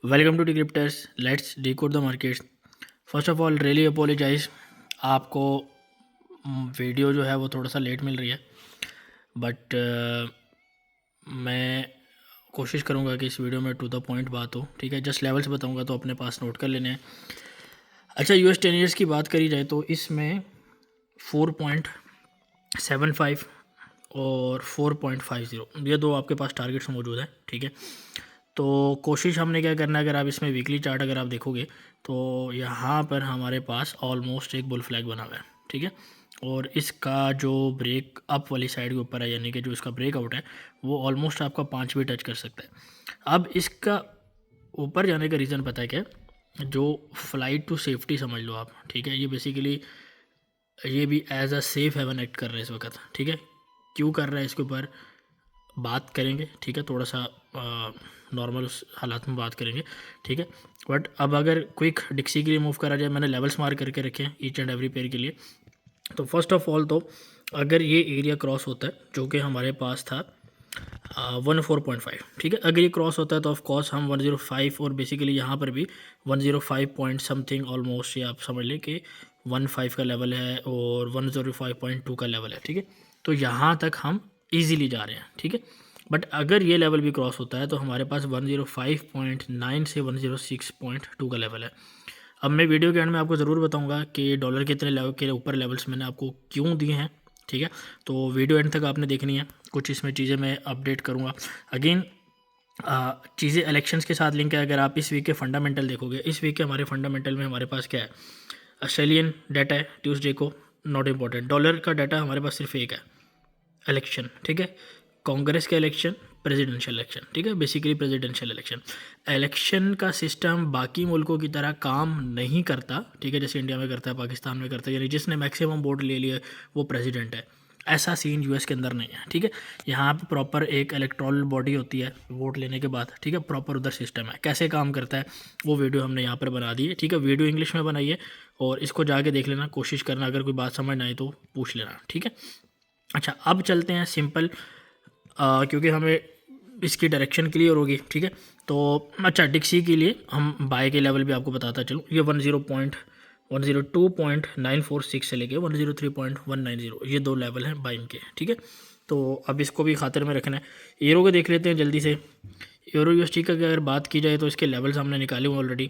Welcome to Decrypters, let's decode the markets. First of all really apologise, आपको video जो है वो थोड़ा सा लेट मिल रही है, बट मैं कोशिश करूँगा कि इस वीडियो में टू द पॉइंट बात हो। ठीक है, जस्ट लेवल्स बताऊँगा तो अपने पास नोट कर लेने हैं। अच्छा, US 10 ईयर्स की बात करी जाए तो इसमें 4.75 और 4.50 ये दो आपके पास टारगेट्स मौजूद हैं। ठीक है, तो कोशिश हमने क्या करना है, अगर आप इसमें वीकली चार्ट अगर आप देखोगे तो यहाँ पर हमारे पास ऑलमोस्ट एक बुल फ्लैग बना हुआ है। ठीक है, और इसका जो ब्रेक अप वाली साइड के ऊपर है, यानी कि जो इसका ब्रेकआउट है वो ऑलमोस्ट आपका 5 भी टच कर सकता है। अब इसका ऊपर जाने का रीज़न पता है क्या? जो फ्लाइट टू सेफ्टी समझ लो आप। ठीक है, ये बेसिकली ये भी as a safe haven act कर रहे हैं इस वक्त। ठीक है, क्यों कर रहा है इसके ऊपर बात करेंगे। ठीक है, थोड़ा सा नॉर्मल उस हालात में बात करेंगे। ठीक है, बट अब अगर क्विक डिक्सी के लिए मूव करा जाए, मैंने लेवल्स मार्क करके रखे हैं ईच एंड एवरी पेयर के लिए। तो फर्स्ट ऑफ ऑल तो अगर ये एरिया क्रॉस होता है जो कि हमारे पास था 14.5, ठीक है, अगर ये क्रॉस होता है तो ऑफ कोर्स हम 105 और बेसिकली यहाँ पर भी 105 पॉइंट समथिंग ऑलमोस्ट, ये आप समझ लें कि 15 का लेवल है और 105.2 का लेवल है। ठीक है, तो यहाँ तक हम इजीली जा रहे हैं। ठीक है, बट अगर ये लेवल भी क्रॉस होता है तो हमारे पास 105.9 से 106.2 का लेवल है। अब मैं वीडियो के एंड में आपको ज़रूर बताऊंगा कि डॉलर कितने लेवल के ऊपर लेवल्स मैंने आपको क्यों दिए हैं। ठीक है, तो वीडियो एंड तक आपने देखनी है। कुछ इसमें चीज़ें मैं अपडेट करूँगा। अगेन चीज़ें इलेक्शंस के साथ लिंक है। अगर आप इस वीक के फंडामेंटल देखोगे, इस वीक के हमारे फंडामेंटल में हमारे पास क्या है? ऑस्ट्रेलियन डाटा है ट्यूसडे को, नॉट इम्पॉर्टेंट। डॉलर का डाटा हमारे पास सिर्फ एक है, इलेक्शन। ठीक है, कांग्रेस का इलेक्शन, प्रेसिडेंशियल इलेक्शन। ठीक है, बेसिकली प्रेसिडेंशियल इलेक्शन। इलेक्शन का सिस्टम बाकी मुल्कों की तरह काम नहीं करता। ठीक है, जैसे इंडिया में करता है, पाकिस्तान में करता है, यानी जिसने मैक्सिमम वोट ले लिए वो प्रेसिडेंट है। ऐसा सीन यूएस के अंदर नहीं है। ठीक है, यहाँ पे प्रॉपर एक इलेक्टोरल बॉडी होती है वोट लेने के बाद। ठीक है, प्रॉपर उधर सिस्टम है। कैसे काम करता है वो वीडियो हमने यहाँ पर बना दी है। ठीक है, वीडियो इंग्लिश में बनाई है और इसको जाके देख लेना, कोशिश करना, अगर कोई बात समझ ना आए तो पूछ लेना। ठीक है, अच्छा अब चलते हैं सिंपल, क्योंकि हमें इसकी डायरेक्शन क्लियर होगी। ठीक है, तो अच्छा डिक्सी के लिए हम बाय के लेवल भी आपको बताता चलूँ। ये 102.946 से लेके 103.190 ये दो लेवल हैं बाइंग के। ठीक है, तो अब इसको भी खातिर में रखना है। यूरो को देख लेते हैं जल्दी से। यूरो यूएसटी का अगर बात की जाए तो इसके लेवल्स हमने निकाले हुए ऑलरेडी।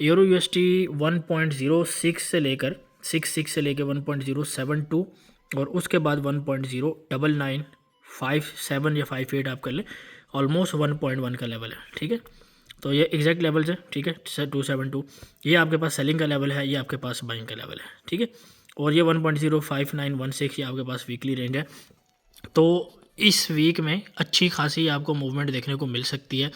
यूरो यूएसटी 1.06 से लेकर 1.072 और उसके बाद 1.09957 या 58 आप कर लें, ऑलमोस्ट 1.1 का लेवल है। ठीक है, तो ये एग्जैक्ट लेवल्स है। ठीक है, 272 ये आपके पास सेलिंग का लेवल है, ये आपके पास बाइंग का लेवल है। ठीक है, और ये 1.05916 ये आपके पास वीकली रेंज है। तो इस वीक में अच्छी खासी आपको मूवमेंट देखने को मिल सकती है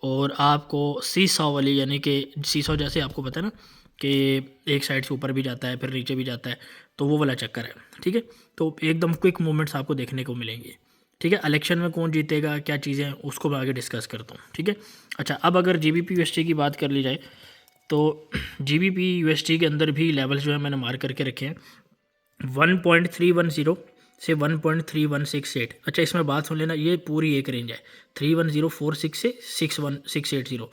और आपको सीसॉ वाली, यानी कि सीसॉ जैसे आपको पता है ना कि एक साइड से ऊपर भी जाता है फिर नीचे भी जाता है, तो वो वाला चक्कर है। ठीक है, तो एकदम क्विक मूवमेंट्स आपको देखने को मिलेंगे। ठीक है, इलेक्शन में कौन जीतेगा, क्या चीज़ें, उसको मैं आगे डिस्कस करता हूँ। ठीक है, अच्छा अब अगर GBP USD की बात कर ली जाए तो GBP USD के अंदर भी लेवल्स जो है मैंने मार्क करके रखे हैं 1.310 से 1.3168। अच्छा इसमें बात सुन लेना, ये पूरी एक रेंज है 31046 से 61680।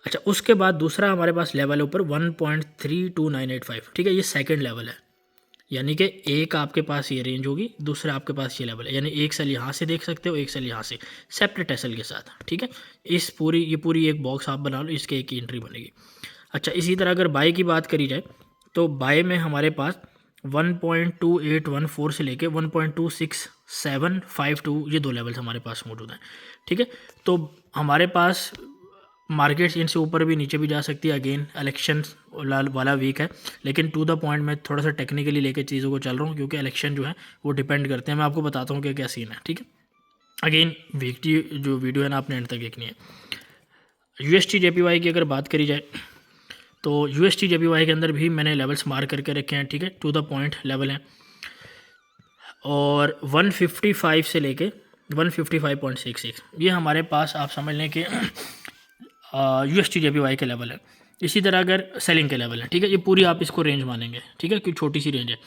अच्छा उसके बाद दूसरा हमारे पास लेवल है ऊपर 1.32985। ठीक है, ये सेकंड लेवल है, यानी कि एक आपके पास ये रेंज होगी, दूसरा आपके पास ये लेवल है, यानी एक सेल यहाँ से देख सकते हो, एक सेल यहाँ से सेपरेट एसल के साथ। ठीक है, इस पूरी एक बॉक्स आप बना लो, इसके एक एंट्री बनेगी। अच्छा इसी तरह अगर बाय की बात करी जाए तो बाय में हमारे पास 1.2814 से लेके 1.26752 ये दो लेवल्स हमारे पास मौजूद हैं। ठीक है, तो हमारे पास मार्केट्स इनसे ऊपर भी नीचे भी जा सकती है। अगेन इलेक्शन वाला वीक है, लेकिन टू द पॉइंट मैं थोड़ा सा टेक्निकली लेके चीज़ों को चल रहा हूँ, क्योंकि इलेक्शन जो है वो डिपेंड करते हैं। मैं आपको बताता हूँ कि क्या सीन है। ठीक है, अगेन वीक की जो वीडियो है ना आपने एंड तक देखनी है। USD JPY की अगर बात करी जाए तो USD JPY के अंदर भी मैंने लेवल्स मार्क करके रखे हैं। ठीक है, टू द पॉइंट लेवल हैं और 155 से लेके 155.66 ये हमारे पास आप समझ लें कि USD JPY के लेवल है। इसी तरह अगर सेलिंग के लेवल है, ठीक है, ये पूरी आप इसको रेंज मानेंगे। ठीक है, क्योंकि छोटी सी रेंज है।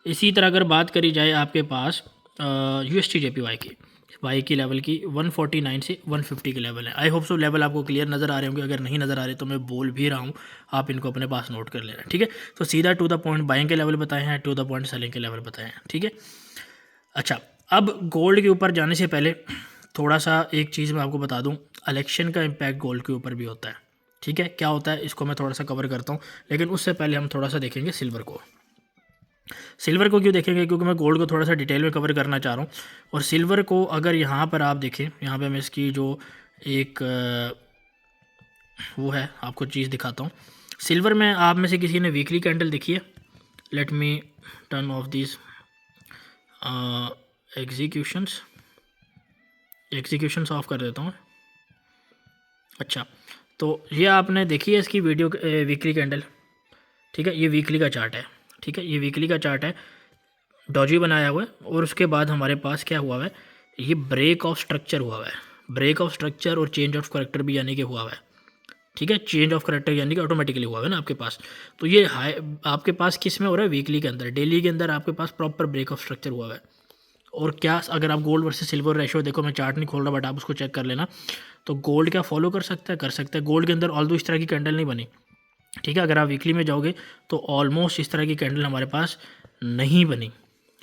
इसी तरह अगर बात करी जाए आपके पास USD JPY की, बाई की लेवल की 149 से 150 के लेवल है। आई होप सो लेवल आपको क्लियर नज़र आ रहे होंगे, अगर नहीं नज़र आ रहे तो मैं बोल भी रहा हूँ, आप इनको अपने पास नोट कर लेना, ठीक है। तो सीधा टू द पॉइंट बाइंग के लेवल बताए हैं, टू द पॉइंट सेलिंग के लेवल बताए हैं, ठीक है। अच्छा, अब गोल्ड के ऊपर जाने से पहले थोड़ा सा एक चीज़ मैं आपको बता दूं, इलेक्शन का इम्पैक्ट गोल्ड के ऊपर भी होता है, ठीक है। क्या होता है इसको मैं थोड़ा सा कवर करता हूँ, लेकिन उससे पहले हम थोड़ा सा देखेंगे सिल्वर को। सिल्वर को क्यों देखेंगे, क्योंकि मैं गोल्ड को थोड़ा सा डिटेल में कवर करना चाह रहा हूँ। और सिल्वर को अगर यहाँ पर आप देखें, यहाँ पे मैं इसकी जो एक वो है आपको चीज़ दिखाता हूँ। सिल्वर में आप में से किसी ने वीकली कैंडल देखी है? Let me turn off this executions of कर देता हूँ। अच्छा, तो ये आपने देखी है इसकी वीडियो वीकली कैंडल, ठीक है। ये वीकली का चार्ट है, ठीक है, ये वीकली का चार्ट है, डॉजी बनाया हुआ है। और उसके बाद हमारे पास क्या हुआ है, ये ब्रेक ऑफ स्ट्रक्चर हुआ है, ब्रेक ऑफ स्ट्रक्चर और चेंज ऑफ करेक्टर भी यानी कि हुआ है, ठीक है। चेंज ऑफ करेक्टर यानी कि ऑटोमेटिकली हुआ है ना आपके पास। तो ये हाई आपके पास किस में हो रहा है, वीकली के अंदर। डेली के अंदर आपके पास प्रॉपर ब्रेक ऑफ स्ट्रक्चर हुआ है। और क्या अगर आप गोल्ड वर्सेस सिल्वर रेशो देखो, मैं चार्ट नहीं खोल रहा बट आप उसको चेक कर लेना, तो गोल्ड क्या फॉलो कर सकता है, कर सकता है। गोल्ड के अंदर ऑल्दो इस तरह की कैंडल नहीं बनी, ठीक है। अगर आप वीकली में जाओगे तो ऑलमोस्ट इस तरह की कैंडल हमारे पास नहीं बनी,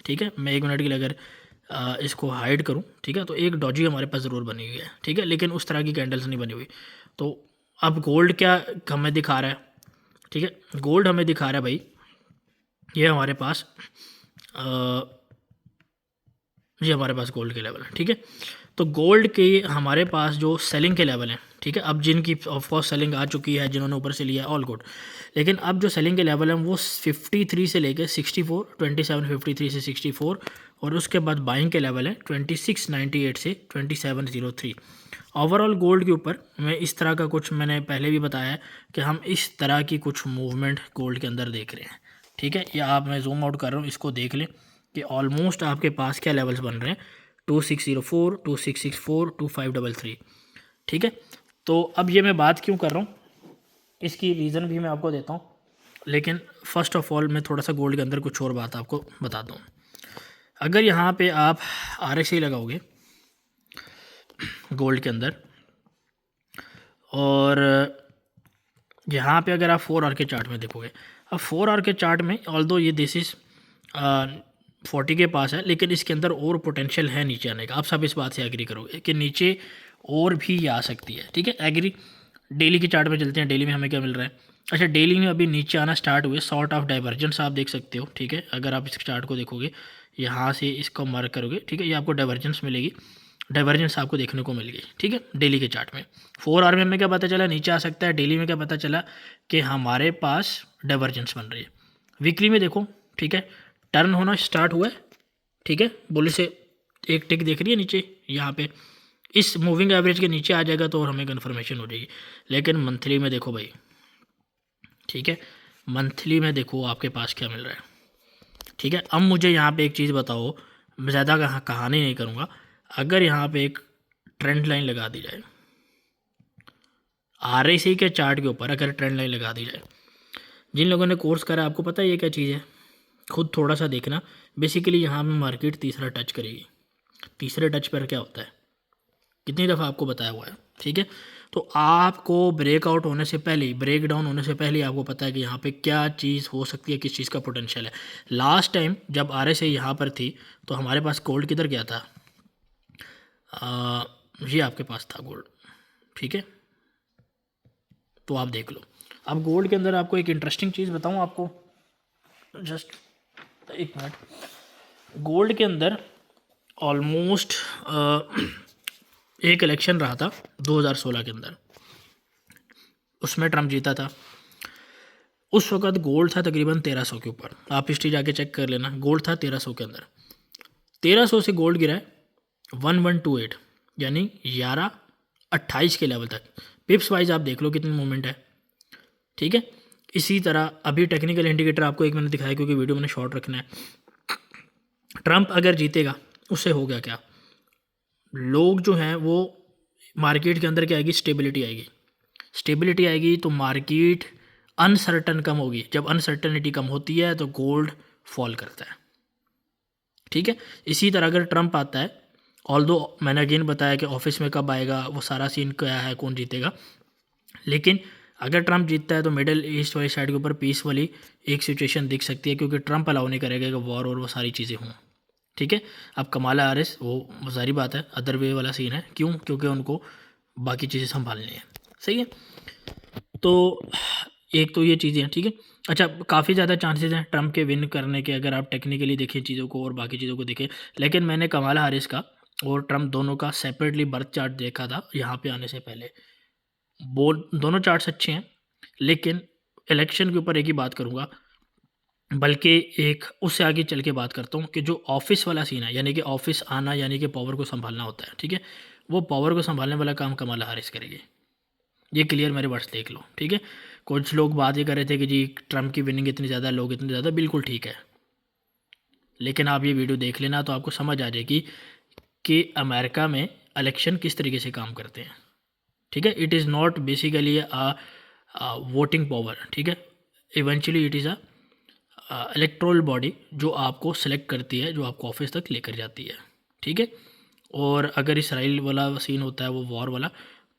ठीक है। मैं 1 मिनट के लिए अगर इसको हाइड करूं, ठीक है, तो एक डॉजी हमारे पास ज़रूर बनी हुई है, ठीक है, लेकिन उस तरह की कैंडल्स नहीं बनी हुई। तो अब गोल्ड क्या हमें दिखा रहा है, ठीक है। गोल्ड हमें दिखा रहा है भाई, ये हमारे पास ये हमारे पास गोल्ड के लेवल है, ठीक है। तो गोल्ड के हमारे पास जो सेलिंग के लेवल हैं, ठीक है, अब जिनकी ऑफकोर्स सेलिंग आ चुकी है, जिन्होंने ऊपर से लिया है ऑल गुड, लेकिन अब जो सेलिंग के लेवल हैं वो 53 से लेकर 64, 2753 से 64, और उसके बाद बाइंग के लेवल है 2698 से 2703। ओवरऑल गोल्ड के ऊपर मैं इस तरह का कुछ मैंने पहले भी बताया है कि हम इस तरह की कुछ मूवमेंट गोल्ड के अंदर देख रहे हैं, ठीक है। या आप, मैं जूम आउट कर रहा हूँ, इसको देख लें कि ऑलमोस्ट आपके पास क्या लेवल्स बन रहे हैं, 2604, 2664, 2533, ठीक है। तो अब ये मैं बात क्यों कर रहा हूँ, इसकी रीज़न भी मैं आपको देता हूँ, लेकिन फ़र्स्ट ऑफ ऑल मैं थोड़ा सा गोल्ड के अंदर कुछ और बात आपको बताता हूँ। अगर यहाँ पे आप RSI लगाओगे गोल्ड के अंदर, और यहाँ पे अगर आप 4 आवर के चार्ट में देखोगे, अब 4 आवर के चार्ट में ऑल्दो ये दिस इज़ 40 के पास है, लेकिन इसके अंदर और पोटेंशियल है नीचे आने का। आप सब इस बात से एग्री करोगे कि नीचे और भी आ सकती है, ठीक है, एग्री। डेली के चार्ट में चलते हैं, डेली में हमें क्या मिल रहा है। अच्छा, डेली में अभी नीचे आना स्टार्ट हुए, सॉर्ट ऑफ डाइवर्जेंस आप देख सकते हो, ठीक है। अगर आप इस चार्ट को देखोगे, यहाँ से इसको मार्क करोगे, ठीक है, ये आपको डाइवर्जेंस मिलेगी, डाइवर्जेंस आपको देखने को मिल गई, ठीक है, डेली के चार्ट में। 4 आवर में हमें क्या पता चला, नीचे आ सकता है। डेली में क्या पता चला कि हमारे पास डाइवर्जेंस बन रही है। वीकली में देखो, ठीक है, टर्न होना स्टार्ट हुआ है, ठीक है, बुलिश से एक टिक देख रही है नीचे, यहाँ पे इस मूविंग एवरेज के नीचे आ जाएगा तो और हमें कन्फर्मेशन हो जाएगी। लेकिन मंथली में देखो भाई, ठीक है, मंथली में देखो आपके पास क्या मिल रहा है, ठीक है। अब मुझे यहाँ पे एक चीज़ बताओ, मैं ज़्यादा कहानी नहीं करूँगा, अगर यहाँ पे एक ट्रेंड लाइन लगा दी जाए, RSI के चार्ट के ऊपर अगर ट्रेंड लाइन लगा दी जाए, जिन लोगों ने कोर्स करा आपको पता है ये क्या चीज़ है, खुद थोड़ा सा देखना। बेसिकली यहाँ पे मार्केट तीसरा टच करेगी, तीसरे टच पर क्या होता है, कितनी दफ़ा आपको बताया हुआ है, ठीक है। तो आपको ब्रेकआउट होने से पहले, ब्रेक डाउन होने से पहले आपको पता है कि यहाँ पे क्या चीज़ हो सकती है, किस चीज़ का पोटेंशियल है। लास्ट टाइम जब RSI यहाँ पर थी तो हमारे पास गोल्ड किधर गया था, ये आपके पास था गोल्ड, ठीक है। तो आप देख लो। अब गोल्ड के अंदर आपको एक इंटरेस्टिंग चीज़ बताऊँ आपको, जस्ट एक मिनट। गोल्ड के अंदर ऑलमोस्ट एक इलेक्शन रहा था 2016 के अंदर, उसमें ट्रम्प जीता था। उस वक्त गोल्ड था तकरीबन 1300 के ऊपर, आप हिस्ट्री जाके चेक कर लेना, गोल्ड था 1300 के अंदर। 1300 से गोल्ड गिरा है 1128, यानी 1128 के लेवल तक। पिप्स वाइज आप देख लो कितनी मूवमेंट है, ठीक है। इसी तरह अभी टेक्निकल इंडिकेटर आपको एक मैंने दिखाया क्योंकि वीडियो मैंने शॉर्ट रखना है। ट्रम्प अगर जीतेगा उससे हो गया क्या, लोग जो हैं वो मार्केट के अंदर क्या आएगी, स्टेबिलिटी आएगी। स्टेबिलिटी आएगी तो मार्केट अनसर्टन कम होगी, जब अनसर्टनिटी कम होती है तो गोल्ड फॉल करता है, ठीक है। इसी तरह अगर ट्रम्प आता है ऑल्दो मैंने अगेन बताया कि ऑफिस में कब आएगा, वो सारा सीन क्या है, कौन जीतेगा। लेकिन अगर ट्रंप जीतता है तो मिडिल ईस्ट वाली साइड के ऊपर पीस वाली एक सिचुएशन दिख सकती है, क्योंकि ट्रंप अलाउ नहीं करेगा कि वॉर और वो सारी चीज़ें हों। ठीक है। अब कमाला हारिस वो सारी बात है, अदर वे वाला सीन है। क्यों? क्योंकि उनको बाकी चीज़ें संभालनी है। सही है। तो एक तो ये चीज़ें हैं। ठीक है। अच्छा, काफ़ी ज़्यादा चांसेस हैं ट्रंप के विन करने के, अगर आप टेक्निकली देखें चीज़ों को और बाकी चीज़ों को देखें। लेकिन मैंने कमाला हारिस का और ट्रंप दोनों का सेपरेटली बर्थ चार्ट देखा था यहाँ पे आने से पहले। वो दोनों चार्ट्स अच्छे हैं, लेकिन इलेक्शन के ऊपर एक ही बात करूँगा, बल्कि एक उससे आगे चल के बात करता हूँ कि जो ऑफिस वाला सीन है, यानी कि ऑफिस आना, यानी कि पावर को संभालना होता है। ठीक है। वो पावर को संभालने वाला काम कमला हैरिस करेगी। ये क्लियर मेरे वर्ड्स देख लो। ठीक है। कुछ लोग बात ये कर रहे थे कि जी ट्रंप की विनिंग इतनी ज़्यादा, लोग इतने ज़्यादा, बिल्कुल ठीक है। लेकिन आप ये वीडियो देख लेना तो आपको समझ आ जाएगी कि अमेरिका में इलेक्शन किस तरीके से काम करते हैं। ठीक है। It is not basically voting power. ठीक है। Eventually it is electoral body जो आपको सेलेक्ट करती है, जो आपको ऑफिस तक लेकर जाती है। ठीक है। और अगर इसराइल वाला सीन होता है, वो वॉर वाला,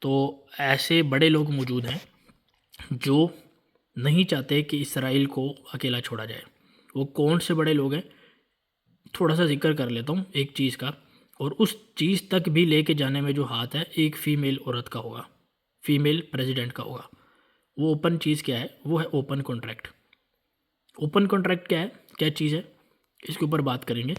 तो ऐसे बड़े लोग मौजूद हैं जो नहीं चाहते कि इसराइल को अकेला छोड़ा जाए। वो कौन से बड़े लोग हैं, थोड़ा सा जिक्र कर लेता हूँ एक चीज़ का। और उस चीज़ तक भी लेके जाने में जो हाथ है, एक फ़ीमेल औरत का होगा, फीमेल प्रेसिडेंट का होगा। वो ओपन चीज़ क्या है? वो है ओपन कॉन्ट्रैक्ट। ओपन कॉन्ट्रैक्ट क्या है, क्या चीज़ है, इसके ऊपर बात करेंगे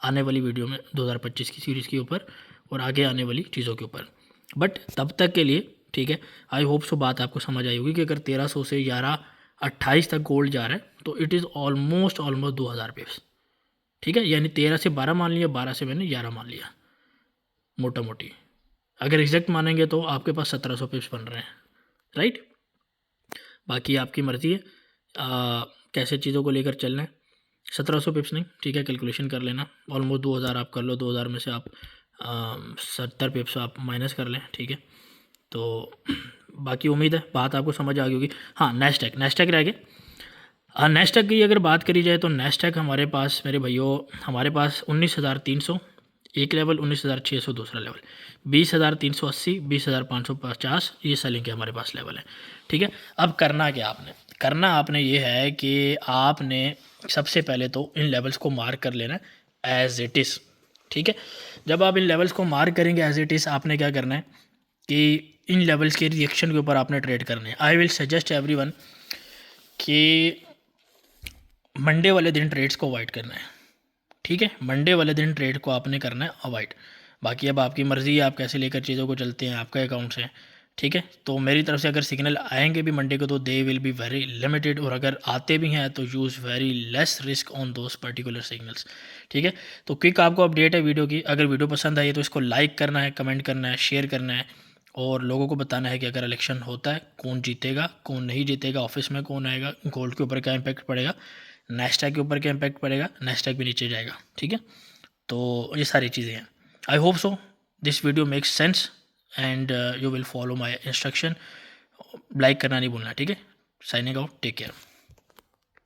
आने वाली वीडियो में 2025 की सीरीज़ के ऊपर और आगे आने वाली चीज़ों के ऊपर। बट तब तक के लिए, ठीक है, आई होप सो बात आपको समझ आई होगी कि अगर 1300 से 1128 तक गोल्ड जा रहा है तो इट इज़ ऑलमोस्ट 2000 पिप्स। ठीक है। यानी 13 से 12 मान लिया, 12 से मैंने 11 मान लिया, मोटा मोटी। अगर एग्जैक्ट मानेंगे तो आपके पास 1700 पिप्स बन रहे हैं। राइट। बाकी आपकी मर्ज़ी है कैसे चीज़ों को लेकर चलना है। 1700 पिप्स नहीं, ठीक है, कैलकुलेशन कर लेना। ऑलमोस्ट 2000 आप कर लो, 2000 में से आप 70 पिप्स आप माइनस कर लें। ठीक है। तो बाकी उम्मीद है बात आपको समझ आ गई होगी। हाँ, नेस्टैक रह गए। नेस्टैक की अगर बात करी जाए तो नेस्टैक हमारे पास, मेरे भाइयों, हमारे पास 19,300 एक लेवल, 19,600 दूसरा लेवल, 20,380, 20,550 ये सेलिंग के हमारे पास लेवल है। ठीक है। अब करना आपने ये है कि आपने सबसे पहले तो इन लेवल्स को मार्क कर लेना एज इट इज़। ठीक है। जब आप इन लेवल्स को मार्क करेंगे एज इट इज़, आपने क्या करना है कि इन लेवल्स के रिएक्शन के ऊपर आपने ट्रेड करने हैं। आई विल सजेस्ट एवरीवन कि मंडे वाले दिन ट्रेड्स को अवॉइड करना है। ठीक है। मंडे वाले दिन ट्रेड को आपने करना है अवॉइड। बाकी अब आपकी मर्ज़ी है, आप कैसे लेकर चीज़ों को चलते हैं, आपका अकाउंट्स है। ठीक है। तो मेरी तरफ से अगर सिग्नल आएंगे भी मंडे को तो they will be very limited, और अगर आते भी हैं तो use very less risk on those particular signals. ठीक है। तो क्विक आपको अपडेट है वीडियो की। अगर वीडियो पसंद आई तो इसको लाइक करना है, कमेंट करना है, शेयर करना है, और लोगों को बताना है कि अगर इलेक्शन होता है कौन जीतेगा, कौन नहीं जीतेगा, ऑफिस में कौन आएगा, गोल्ड के ऊपर क्या इम्पैक्ट पड़ेगा, नेस्टैक के ऊपर क्या इम्पैक्ट पड़ेगा, नेस्टैक भी नीचे जाएगा। ठीक है। तो ये सारी चीज़ें हैं। I hope so this video makes sense and you will follow my instruction. Like करना नहीं भूलना। ठीक है। Signing out, take care.